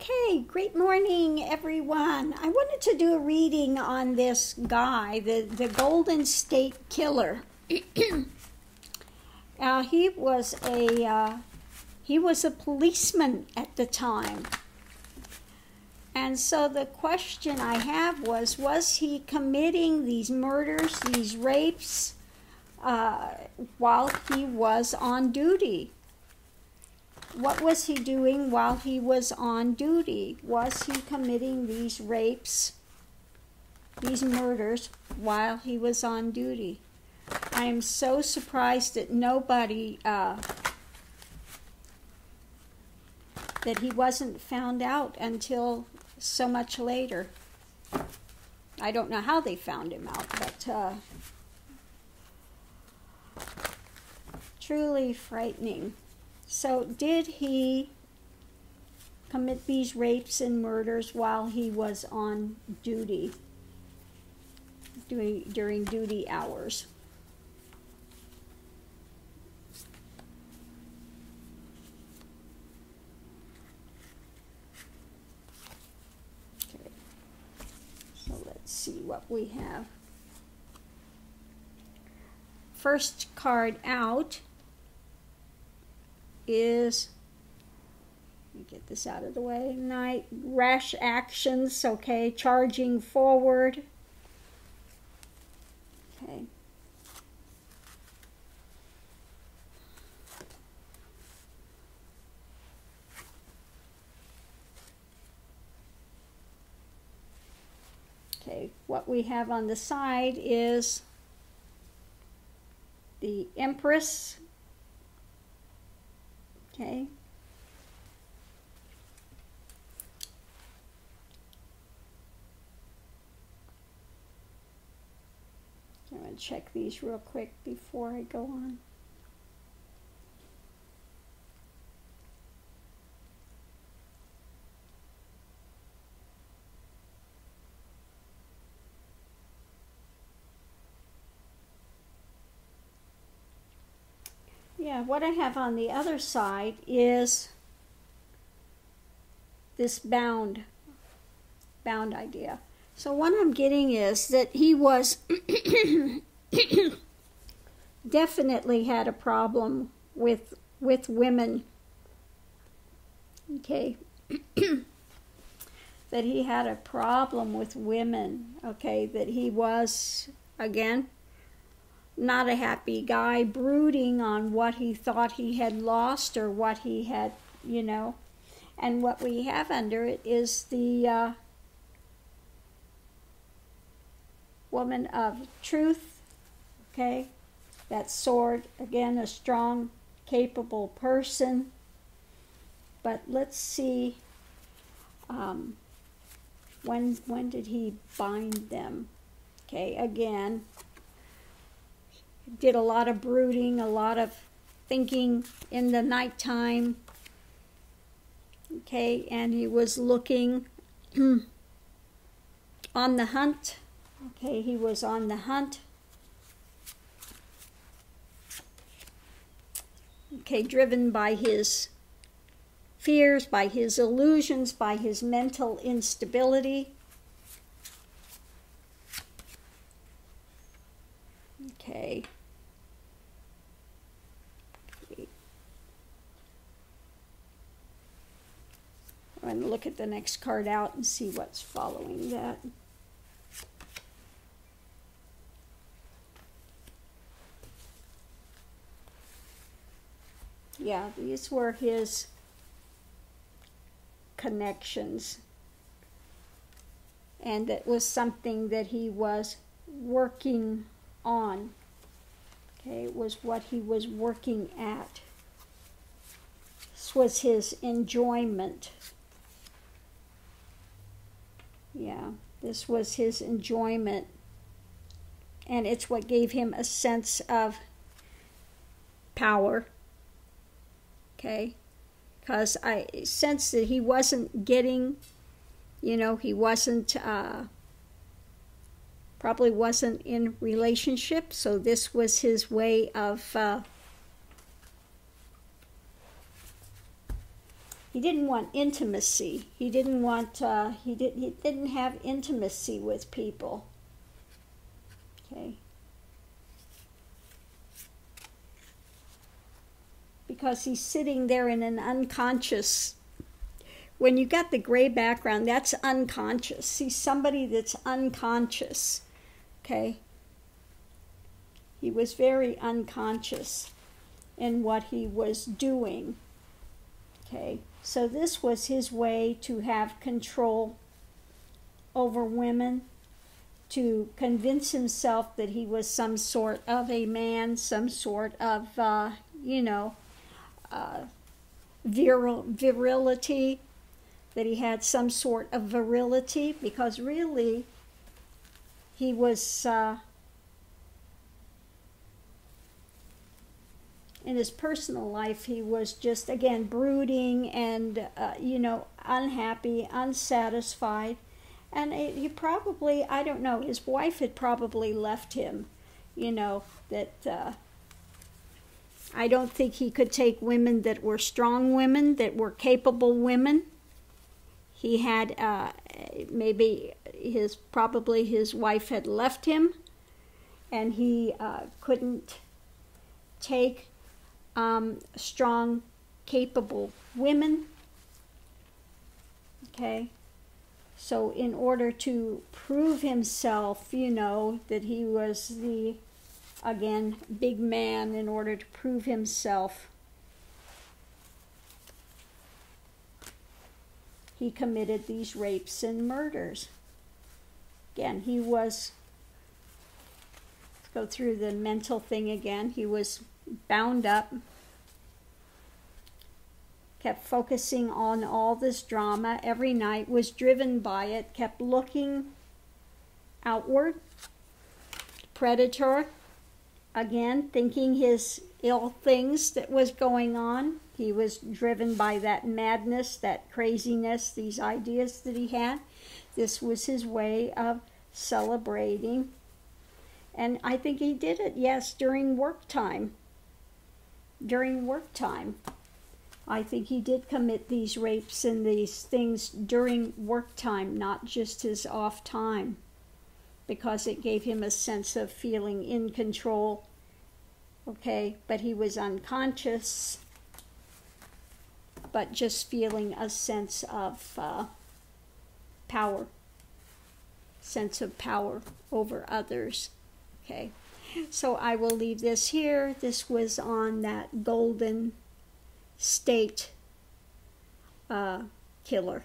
Okay, great morning, everyone. I wanted to do a reading on this guy, the Golden State Killer. He was a policeman at the time. And so the question I have was he committing these murders, these rapes, while he was on duty? What was he doing while he was on duty? Was he committing these rapes, these murders, while he was on duty? I am so surprised that nobody, that he wasn't found out until so much later. I don't know how they found him out, but truly frightening. So did he commit these rapes and murders while he was on duty, during duty hours? Okay, so let's see what we have. First card out is, let me get this out of the way, night, rash actions, okay, charging forward. Okay. Okay, what we have on the side is the Empress. Okay. I'm going to check these real quick before I go on. Yeah, what I have on the other side is this bound idea. So what I'm getting is that he was definitely had a problem with women. Okay. That he had a problem with women. Okay, that he was, again, not a happy guy, brooding on what he thought he had lost or what he had, you know. And what we have under it is the woman of truth, okay? That sword, again, a strong, capable person. But let's see, when did he bind them? Okay, again, did a lot of brooding, a lot of thinking in the nighttime. Okay, and he was looking on the hunt. Okay, he was on the hunt. Okay, driven by his fears, by his illusions, by his mental instability. Okay. I'm going to look at the next card out and see what's following that. Yeah, these were his connections. And it was something that he was working on. Okay, it was what he was working at. This was his enjoyment. Yeah, this was his enjoyment. And it's what gave him a sense of power. Okay? Because I sensed that he wasn't getting, you know, he wasn't, probably wasn't in relationship. So this was his he didn't want intimacy. He didn't want, he didn't have intimacy with people. Okay. Because he's sitting there in an unconscious, when you got the gray background, that's unconscious. He's somebody that's unconscious. Okay. He was very unconscious in what he was doing. Okay. So this was his way to have control over women, to convince himself that he was some sort of a man, some sort of, virility, that he had some sort of virility, because really he was, in his personal life, he was just, again, brooding and, unhappy, unsatisfied. And he probably, I don't know, his wife had probably left him, that I don't think he could take women that were strong women, that were capable women. He had, maybe probably his wife had left him, and he couldn't take strong, capable women. Okay. So in order to prove himself, that he was the, again, big man, in order to prove himself, he committed these rapes and murders. Again, he was, let's go through the mental thing again. He was bound up, kept focusing on all this drama every night, was driven by it, kept looking outward, predator, again, thinking his ill things that was going on. He was driven by that madness, that craziness, these ideas that he had. This was his way of celebrating. And I think he did it, yes, during work time. During work time. I think he did commit these rapes and these things during work time, not just his off time, because it gave him a sense of feeling in control. Okay, but he was unconscious, but just feeling a sense of power, sense of power over others. Okay, so I will leave this here. This was on that golden state killer.